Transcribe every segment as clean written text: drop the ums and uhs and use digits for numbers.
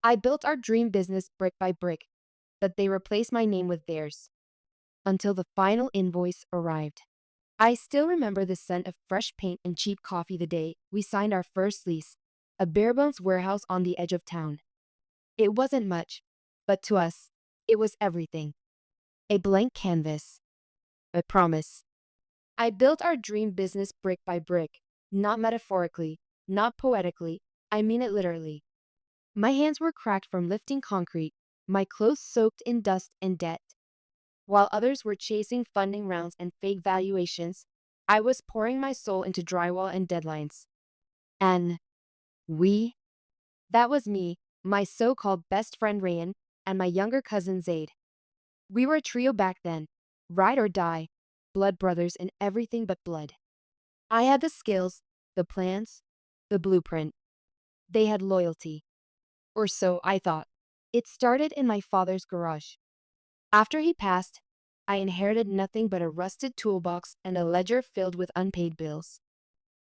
I built our dream business brick by brick, but they replaced my name with theirs until the final invoice arrived. I still remember the scent of fresh paint and cheap coffee the day we signed our first lease, a barebones warehouse on the edge of town. It wasn't much, but to us, it was everything. A blank canvas, a promise. I built our dream business brick by brick, not metaphorically, not poetically, I mean it literally. My hands were cracked from lifting concrete, my clothes soaked in dust and debt. While others were chasing funding rounds and fake valuations, I was pouring my soul into drywall and deadlines. And we? That was me, my so-called best friend Rayan, and my younger cousin Zaid. We were a trio back then, ride or die, blood brothers in everything but blood. I had the skills, the plans, the blueprint. They had loyalty. Or so I thought. It started in my father's garage. After he passed, I inherited nothing but a rusted toolbox and a ledger filled with unpaid bills.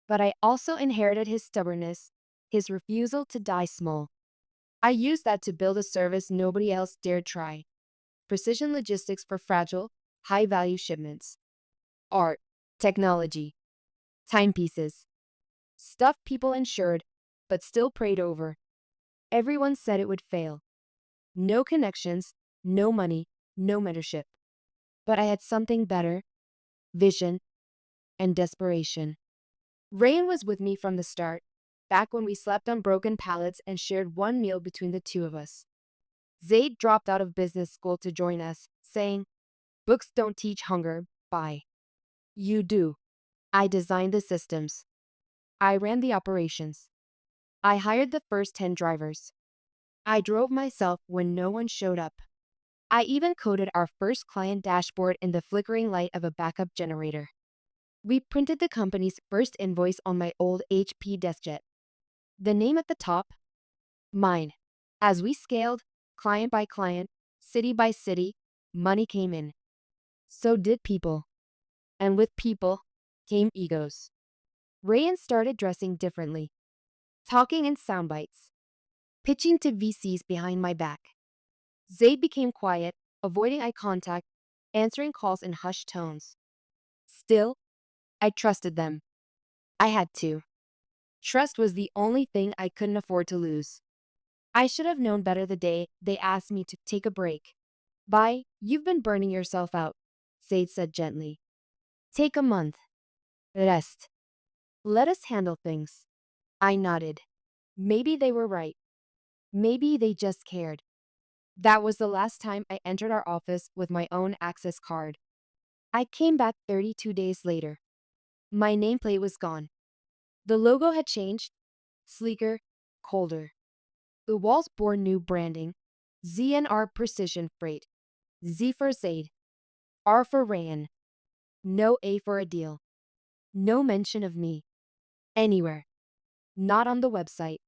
But I also inherited his stubbornness, his refusal to die small. I used that to build a service nobody else dared try. Precision logistics for fragile, high-value shipments. Art, technology, timepieces. Stuff people insured, but still prayed over. Everyone said it would fail. No connections, no money, no mentorship. But I had something better, vision, and desperation. Rayan was with me from the start, back when we slept on broken pallets and shared one meal between the two of us. Zaid dropped out of business school to join us, saying, "Books don't teach hunger, bye." You do. I designed the systems. I ran the operations. I hired the first 10 drivers. I drove myself when no one showed up. I even coded our first client dashboard in the flickering light of a backup generator. We printed the company's first invoice on my old HP DeskJet. The name at the top? Mine. As we scaled, client by client, city by city, money came in. So did people. And with people came egos. Rayan started dressing differently, talking in sound bites, pitching to VCs behind my back. Zaid became quiet, avoiding eye contact, answering calls in hushed tones. Still, I trusted them. I had to. Trust was the only thing I couldn't afford to lose. I should have known better the day they asked me to take a break. Bye, you've been burning yourself out, Zaid said gently. Take a month. Rest. Let us handle things. I nodded. Maybe they were right. Maybe they just cared. That was the last time I entered our office with my own access card. I came back 32 days later. My nameplate was gone. The logo had changed, sleeker, colder. The walls bore new branding, ZNR Precision Freight, Z for Zaid, R for Rayan. No A for a deal. No mention of me. Anywhere. Not on the website.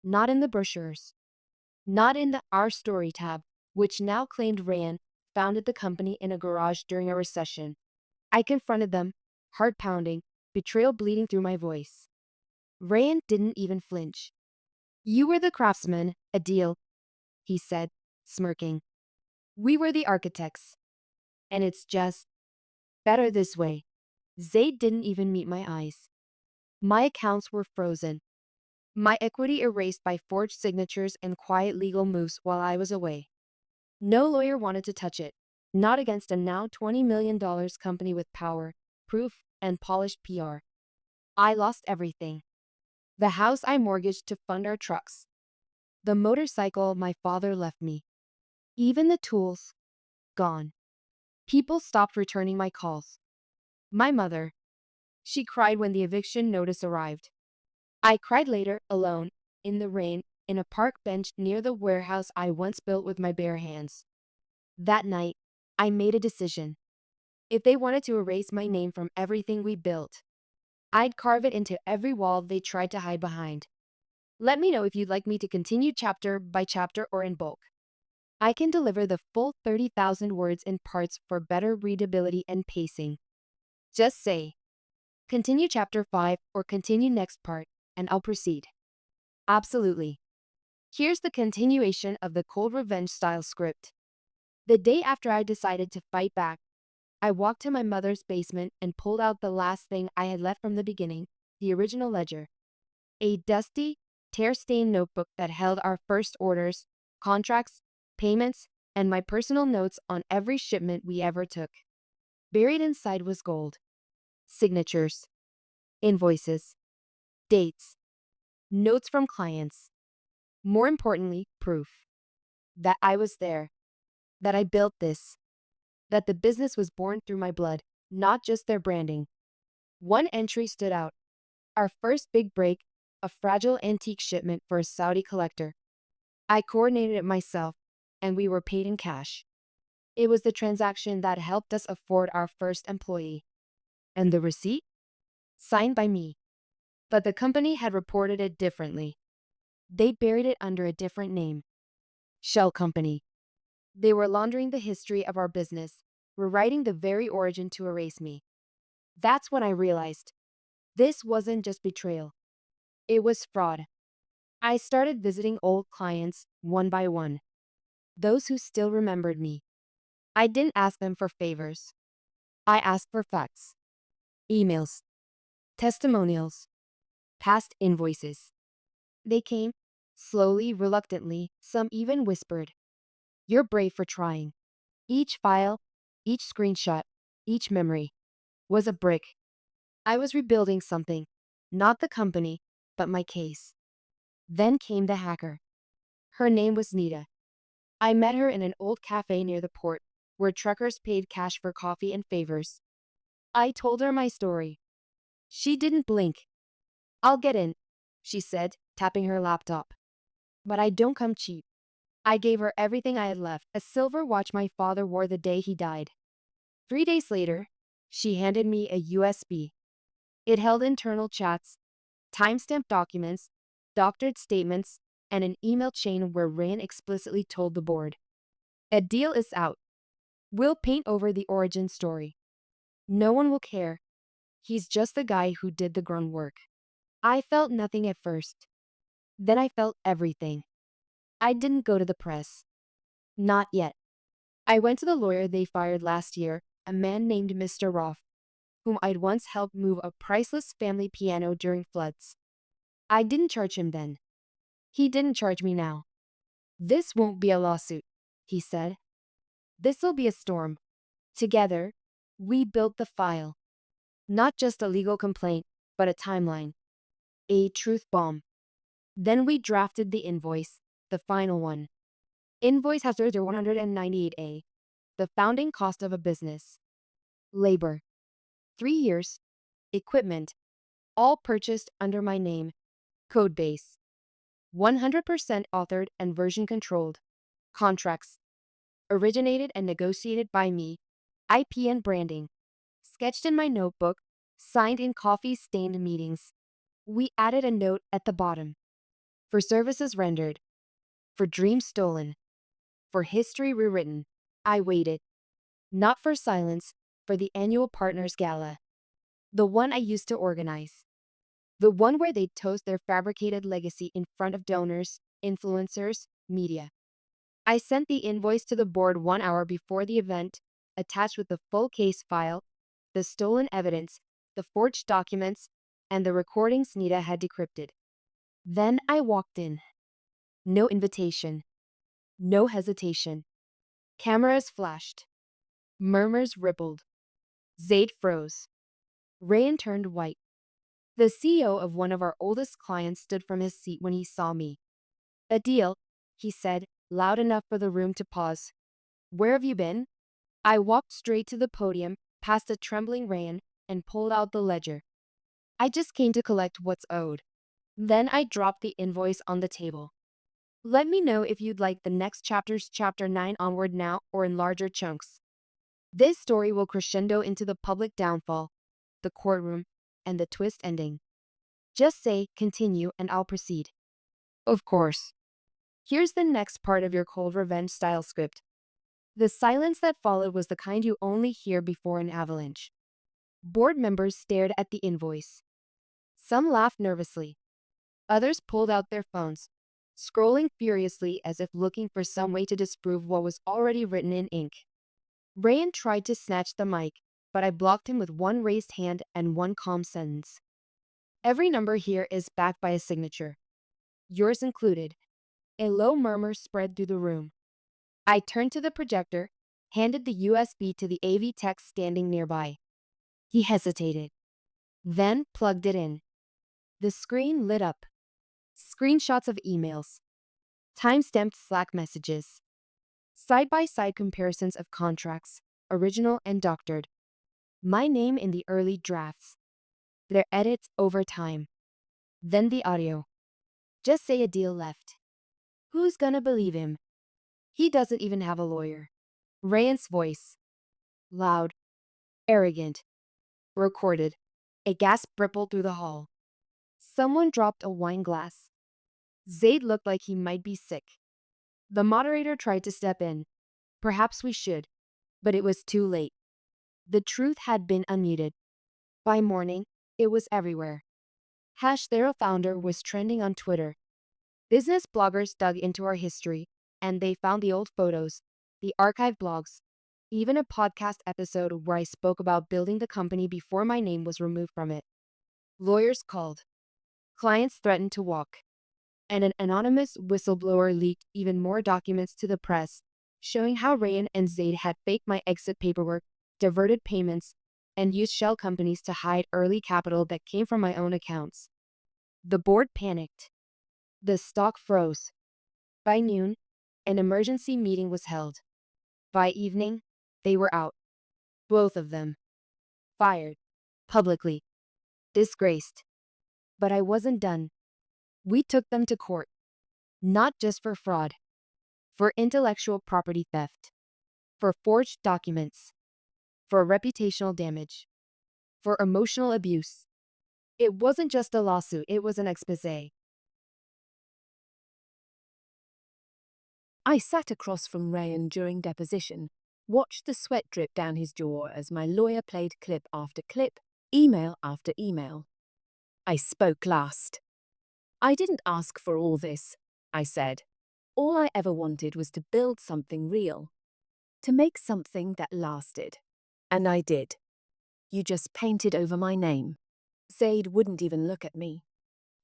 Not in the brochures. Not in the Our Story tab, which now claimed Rayan founded the company in a garage during a recession. I confronted them, heart pounding, betrayal bleeding through my voice. Rayan didn't even flinch. You were the craftsman, a deal, he said, smirking. We were the architects. And it's just better this way. Zaid didn't even meet my eyes. My accounts were frozen. My equity erased by forged signatures and quiet legal moves while I was away. No lawyer wanted to touch it, not against a now $20 million company with power, proof, and polished PR. I lost everything. The house I mortgaged to fund our trucks. The motorcycle my father left me. Even the tools. Gone. People stopped returning my calls. My mother. She cried when the eviction notice arrived. I cried later, alone, in the rain, in a park bench near the warehouse I once built with my bare hands. That night, I made a decision. If they wanted to erase my name from everything we built, I'd carve it into every wall they tried to hide behind. Let me know if you'd like me to continue chapter by chapter or in bulk. I can deliver the full 30,000 words in parts for better readability and pacing. Just say, continue chapter 5 or continue next part, and I'll proceed. Absolutely. Here's the continuation of the cold revenge style script. The day after I decided to fight back, I walked to my mother's basement and pulled out the last thing I had left from the beginning, the original ledger. A dusty, tear-stained notebook that held our first orders, contracts, payments, and my personal notes on every shipment we ever took. Buried inside was gold. Signatures, invoices, dates, notes from clients. More importantly, proof that I was there, that I built this, that the business was born through my blood, not just their branding. One entry stood out. Our first big break, a fragile antique shipment for a Saudi collector. I coordinated it myself, and we were paid in cash. It was the transaction that helped us afford our first employee. And the receipt? Signed by me. But the company had reported it differently. They buried it under a different name. Shell Company. They were laundering the history of our business, rewriting the very origin to erase me. That's when I realized this wasn't just betrayal. It was fraud. I started visiting old clients one by one, those who still remembered me. I didn't ask them for favors. I asked for facts, emails, testimonials, past invoices. They came, slowly, reluctantly, some even whispered, "You're brave for trying." Each file, each screenshot, each memory was a brick. I was rebuilding something, not the company, but my case. Then came the hacker. Her name was Nita. I met her in an old cafe near the port, where truckers paid cash for coffee and favors. I told her my story. She didn't blink. "I'll get in," she said, tapping her laptop. "But I don't come cheap." I gave her everything I had left, a silver watch my father wore the day he died. 3 days later, she handed me a USB. It held internal chats, timestamped documents, doctored statements, and an email chain where Rand explicitly told the board, "A deal is out. We'll paint over the origin story. No one will care. He's just the guy who did the grunt work." I felt nothing at first. Then I felt everything. I didn't go to the press. Not yet. I went to the lawyer they fired last year, a man named Mr. Roth, whom I'd once helped move a priceless family piano during floods. I didn't charge him then. He didn't charge me now. "This won't be a lawsuit," he said. "This'll be a storm." Together, we built the file. Not just a legal complaint, but a timeline. A truth bomb. Then we drafted the invoice, the final one. Invoice has 198A, the founding cost of a business. Labor. 3 years. Equipment. All purchased under my name. Codebase. 100% authored and version controlled. Contracts. Originated and negotiated by me. IP and branding. Sketched in my notebook. Signed in coffee-stained meetings. We added a note at the bottom. For services rendered. For dreams stolen. For history rewritten. I waited. Not for silence, for the annual Partners Gala. The one I used to organize. The one where they'd toast their fabricated legacy in front of donors, influencers, media. I sent the invoice to the board 1 hour before the event, attached with the full case file, the stolen evidence, the forged documents, and the recordings Nita had decrypted. Then I walked in. No invitation. No hesitation. Cameras flashed. Murmurs rippled. Zaid froze. Rayan turned white. The CEO of one of our oldest clients stood from his seat when he saw me. "A deal," he said, loud enough for the room to pause. "Where have you been?" I walked straight to the podium, past a trembling Rayan, and pulled out the ledger. "I just came to collect what's owed." Then I dropped the invoice on the table. "Let me know if you'd like the next chapters, chapter 9 onward now, or in larger chunks. This story will crescendo into the public downfall, the courtroom, and the twist ending. Just say, continue, and I'll proceed." Of course. Here's the next part of your cold revenge style script. The silence that followed was the kind you only hear before an avalanche. Board members stared at the invoice. Some laughed nervously. Others pulled out their phones. scrolling furiously as if looking for some way to disprove what was already written in ink. Rayan tried to snatch the mic, but I blocked him with one raised hand and one calm sentence. Every number here is backed by a signature. Yours included. A low murmur spread through the room. I turned to the projector, handed the USB to the AV tech standing nearby. He hesitated, then plugged it in. The screen lit up. Screenshots of emails, time-stamped Slack messages, side-by-side comparisons of contracts, original and doctored. My name in the early drafts. Their edits over time. Then the audio. Just say a deal left. Who's gonna believe him? He doesn't even have a lawyer. Rayan's voice. Loud. Arrogant. Recorded. A gasp rippled through the hall. Someone dropped a wine glass. Zaid looked like he might be sick. The moderator tried to step in. Perhaps we should. But it was too late. The truth had been unmuted. By morning, it was everywhere. #TheroFounder was trending on Twitter. Business bloggers dug into our history, and they found the old photos, the archived blogs, even a podcast episode where I spoke about building the company before my name was removed from it. Lawyers called. Clients threatened to walk. And an anonymous whistleblower leaked even more documents to the press, showing how Rayan and Zaid had faked my exit paperwork, diverted payments, and used shell companies to hide early capital that came from my own accounts. The board panicked. The stock froze. By noon, an emergency meeting was held. By evening, they were out. Both of them. Fired. Publicly. Disgraced. But I wasn't done. We took them to court. Not just for fraud. For intellectual property theft. For forged documents. For reputational damage. For emotional abuse. It wasn't just a lawsuit, it was an expose. I sat across from Rayan during deposition, watched the sweat drip down his jaw as my lawyer played clip after clip, email after email. I spoke last. I didn't ask for all this, I said. All I ever wanted was to build something real. To make something that lasted. And I did. You just painted over my name. Zaid wouldn't even look at me.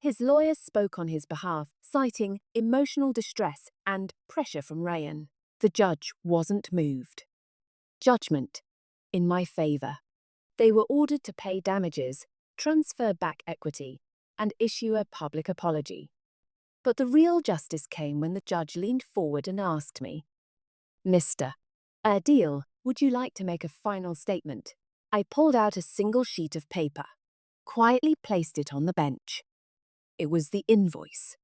His lawyers spoke on his behalf, citing emotional distress and pressure from Rayan. The judge wasn't moved. Judgment. In my favor. They were ordered to pay damages, transfer back equity, and issue a public apology. But the real justice came when the judge leaned forward and asked me, "Mr. Adil, would you like to make a final statement?" I pulled out a single sheet of paper, quietly placed it on the bench. It was the invoice.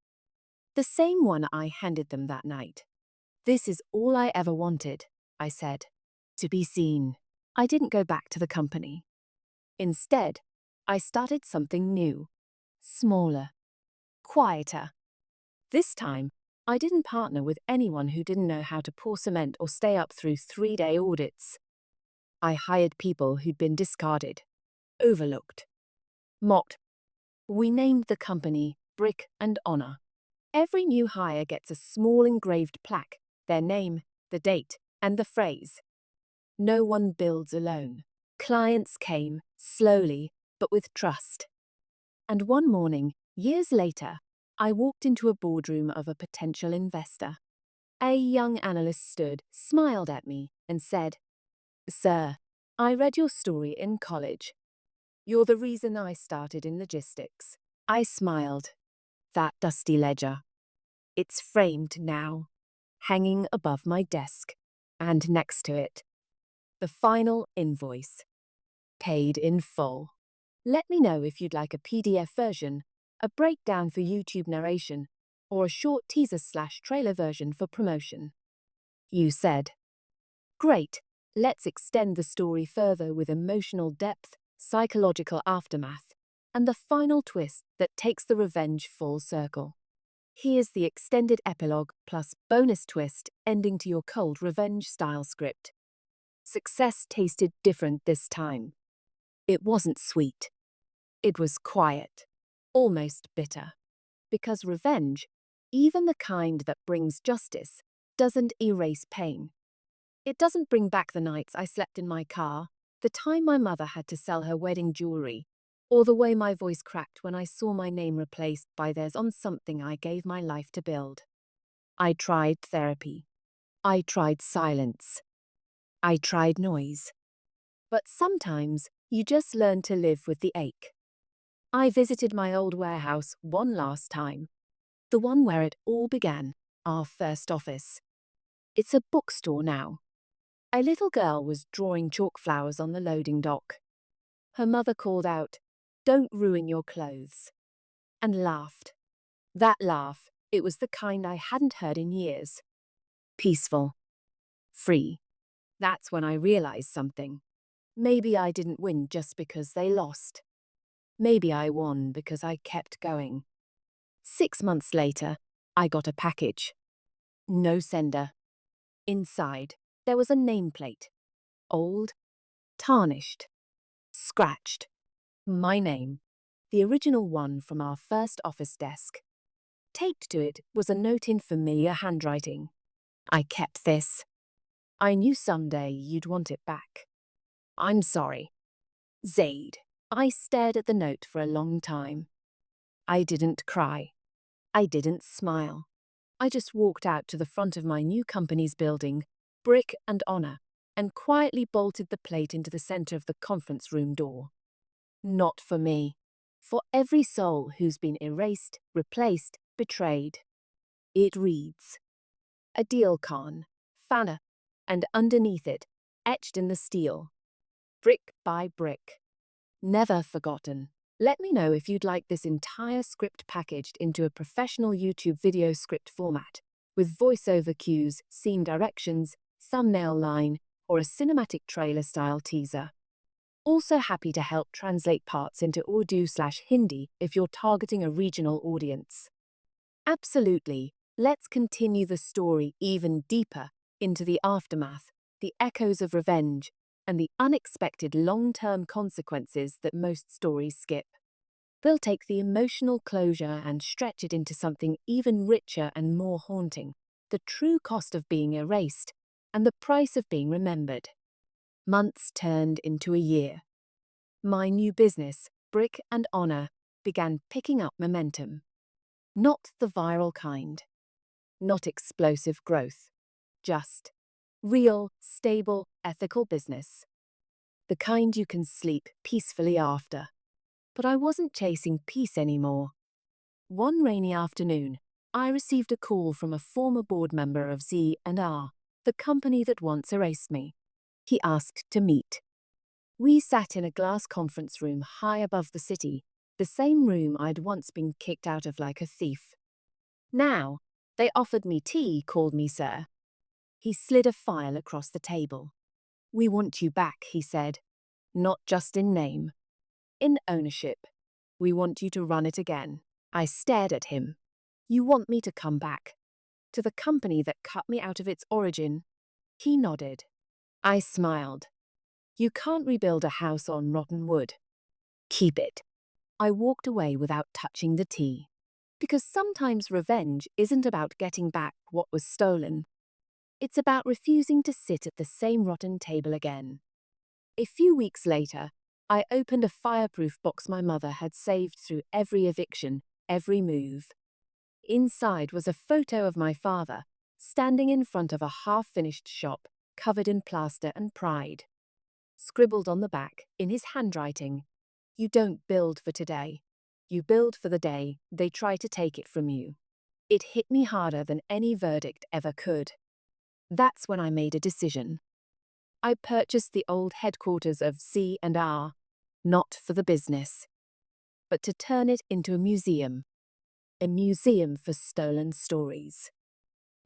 The same one I handed them that night. "This is all I ever wanted," I said. "To be seen." I didn't go back to the company. Instead, I started something new. Smaller. Quieter. This time, I didn't partner with anyone who didn't know how to pour cement or stay up through 3-day audits. I hired people who'd been discarded, overlooked, mocked. We named the company Brick and Honor. Every new hire gets a small engraved plaque, their name, the date, and the phrase. No one builds alone. Clients came, slowly, but with trust. And one morning, years later, I walked into a boardroom of a potential investor. A young analyst stood, smiled at me, and said, "Sir, I read your story in college. You're the reason I started in logistics." I smiled. That dusty ledger. It's framed now, hanging above my desk, and next to it, the final invoice. Paid in full. Let me know if you'd like a PDF version, a breakdown for YouTube narration, or a short teaser/trailer version for promotion. You said, "Great, let's extend the story further with emotional depth, psychological aftermath, and the final twist that takes the revenge full circle. Here's the extended epilogue plus bonus twist ending to your cold revenge-style script." Success tasted different this time. It wasn't sweet. It was quiet, almost bitter. Because revenge, Even the kind that brings justice doesn't erase pain. It doesn't bring back the nights I slept in my car, the time my mother had to sell her wedding jewelry, or the way my voice cracked when I saw my name replaced by theirs on something I gave my life to build. I tried therapy. I tried silence. I tried noise. But sometimes you just learn to live with the ache. I visited my old warehouse one last time, the one where it all began, our first office. It's a bookstore now. A little girl was drawing chalk flowers on the loading dock. Her mother called out, "Don't ruin your clothes," and laughed. That laugh, it was the kind I hadn't heard in years. Peaceful. Free. That's when I realized something. Maybe I didn't win just because they lost. Maybe I won because I kept going. 6 months later, I got a package. No sender. Inside, there was a nameplate. Old, tarnished, scratched. My name. The original one from our first office desk. Taped to it was a note in familiar handwriting. I kept this. I knew someday you'd want it back. I'm sorry. Zaid. I stared at the note for a long time. I didn't cry. I didn't smile. I just walked out to the front of my new company's building, brick and honor, and quietly bolted the plate into the center of the conference room door. Not for me. For every soul who's been erased, replaced, betrayed. It reads, Adil Khan, Fana, and underneath it, etched in the steel, brick by brick. Never forgotten. Let me know if you'd like this entire script packaged into a professional YouTube video script format, with voiceover cues, scene directions, thumbnail line, or a cinematic trailer-style teaser. Also happy to help translate parts into Urdu/Hindi if you're targeting a regional audience. Absolutely. Let's continue the story even deeper into the aftermath, the echoes of revenge, and the unexpected long-term consequences that most stories skip. They'll take the emotional closure and stretch it into something even richer and more haunting, the true cost of being erased and the price of being remembered. Months turned into a year. My new business, Brick and Honor, began picking up momentum. Not the viral kind. Not explosive growth. Just real, stable, ethical business. The kind you can sleep peacefully after. But I wasn't chasing peace anymore. One rainy afternoon, I received a call from a former board member of Z&R, the company that once erased me. He asked to meet. We sat in a glass conference room high above the city, the same room I'd once been kicked out of like a thief. Now, they offered me tea, called me sir. He slid a file across the table. "We want you back," he said. "Not just in name. In ownership. We want you to run it again." I stared at him. "You want me to come back? To the company that cut me out of its origin?" He nodded. I smiled. "You can't rebuild a house on rotten wood. Keep it." I walked away without touching the tea. Because sometimes revenge isn't about getting back what was stolen. It's about refusing to sit at the same rotten table again. A few weeks later, I opened a fireproof box my mother had saved through every eviction, every move. Inside was a photo of my father, standing in front of a half-finished shop, covered in plaster and pride. Scribbled on the back, in his handwriting, "You don't build for today. You build for the day they try to take it from you." It hit me harder than any verdict ever could. That's when I made a decision. I purchased the old headquarters of C&R, not for the business, but to turn it into a museum for stolen stories.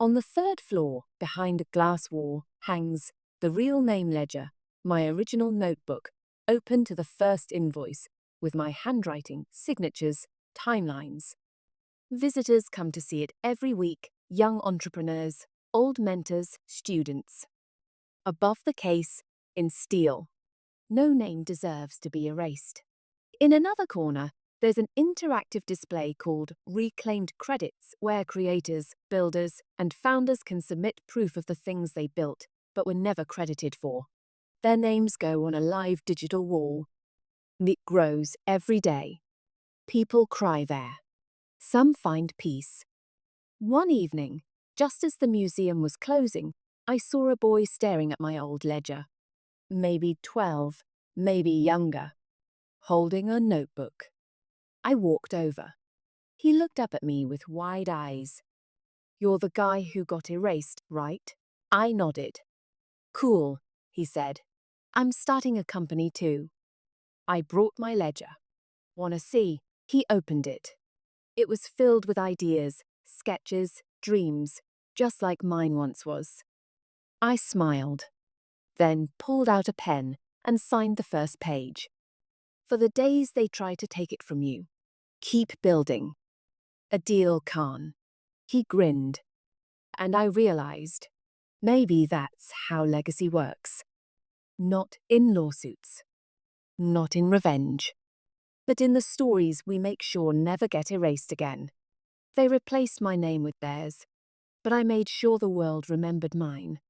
On the third floor, behind a glass wall, hangs the real name ledger, my original notebook, open to the first invoice, with my handwriting, signatures, timelines. Visitors come to see it every week, young entrepreneurs, old mentors, students. Above the case, in steel, "No name deserves to be erased." In another corner, There's an interactive display called Reclaimed Credits where creators, builders, and founders can submit proof of the things they built but were never credited for. Their names go on a live digital wall. It grows every day. People cry there. Some find peace. One evening, just as the museum was closing, I saw a boy staring at my old ledger. Maybe 12, maybe younger, holding a notebook. I walked over. He looked up at me with wide eyes. "You're the guy who got erased, right?" I nodded. "Cool," he said. "I'm starting a company too." I brought my ledger. "Wanna see?" He opened it. It was filled with ideas, sketches, dreams, just like mine once was. I smiled, then pulled out a pen and signed the first page. "For the days they try to take it from you, keep building. Adil Khan." He grinned, and I realized maybe that's how legacy works. Not in lawsuits, not in revenge, but in the stories we make sure never get erased again. They replaced my name with theirs, but I made sure the world remembered mine.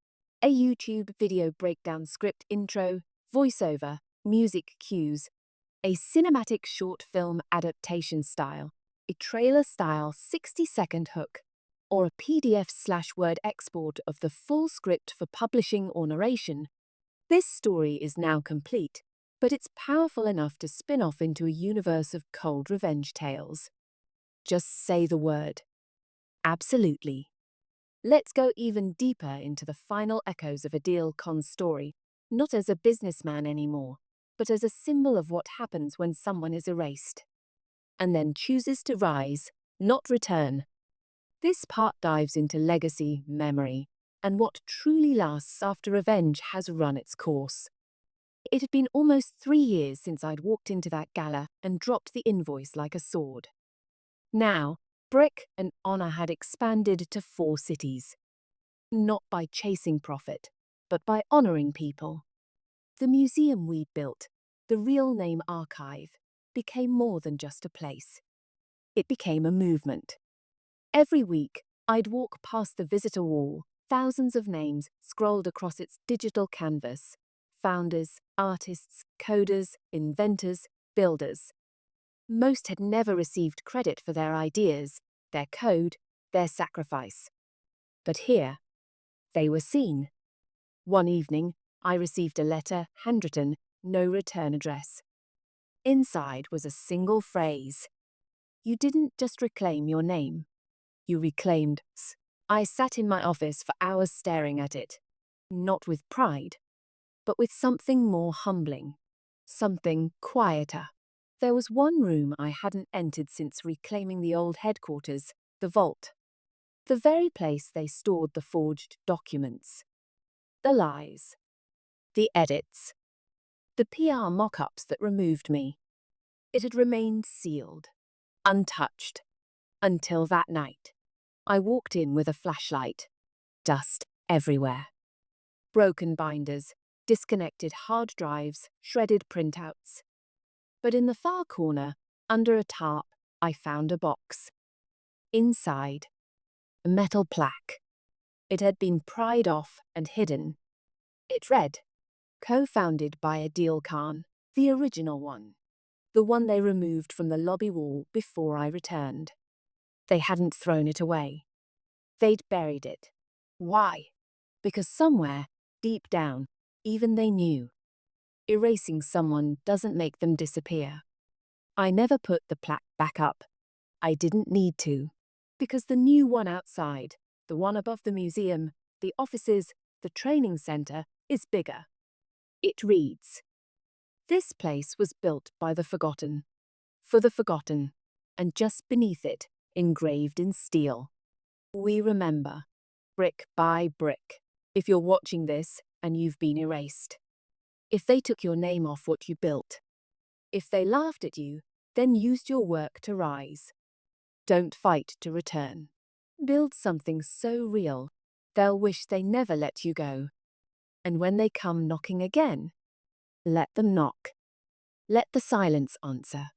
A YouTube video breakdown script intro, voiceover, music cues, a cinematic short film adaptation style, a trailer-style 60-second hook, or a PDF/Word export of the full script for publishing or narration. This story is now complete, but it's powerful enough to spin off into a universe of cold revenge tales. Just say the word. Absolutely. Let's go even deeper into the final echoes of Adil Khan's story, not as a businessman anymore, but as a symbol of what happens when someone is erased and then chooses to rise, not return. This part dives into legacy, memory, and what truly lasts after revenge has run its course. It had been almost 3 years since I'd walked into that gala and dropped the invoice like a sword. Now, Brick and Honor had expanded to 4 cities. Not by chasing profit, but by honoring people. The museum we built, the Real Name Archive, became more than just a place. It became a movement. Every week, I'd walk past the visitor wall, thousands of names scrolled across its digital canvas. Founders, artists, coders, inventors, builders. Most had never received credit for their ideas, their code, their sacrifice. But here, they were seen. One evening, I received a letter, handwritten, no return address. Inside was a single phrase. "You didn't just reclaim your name. You reclaimed us." I sat in my office for hours staring at it, not with pride, but with something more humbling, something quieter. There was one room I hadn't entered since reclaiming the old headquarters, the vault. The very place they stored the forged documents. The lies. The edits. The PR mock-ups that removed me. It had remained sealed, untouched, until that night. I walked in with a flashlight. Dust everywhere. Broken binders, disconnected hard drives, shredded printouts. But in the far corner, under a tarp, I found a box. Inside, a metal plaque. It had been pried off and hidden. It read, "Co-founded by Adil Khan, the original one. The one they removed from the lobby wall before I returned." They hadn't thrown it away. They'd buried it. Why? Because somewhere, deep down, even they knew. Erasing someone doesn't make them disappear. I never put the plaque back up. I didn't need to. Because the new one outside, the one above the museum, the offices, the training center, is bigger. It reads, "This place was built by the forgotten, for the forgotten," and just beneath it, engraved in steel, "We remember, brick by brick." If you're watching this and you've been erased, if they took your name off what you built, if they laughed at you, then used your work to rise, don't fight to return. Build something so real, they'll wish they never let you go. And when they come knocking again, let them knock. Let the silence answer.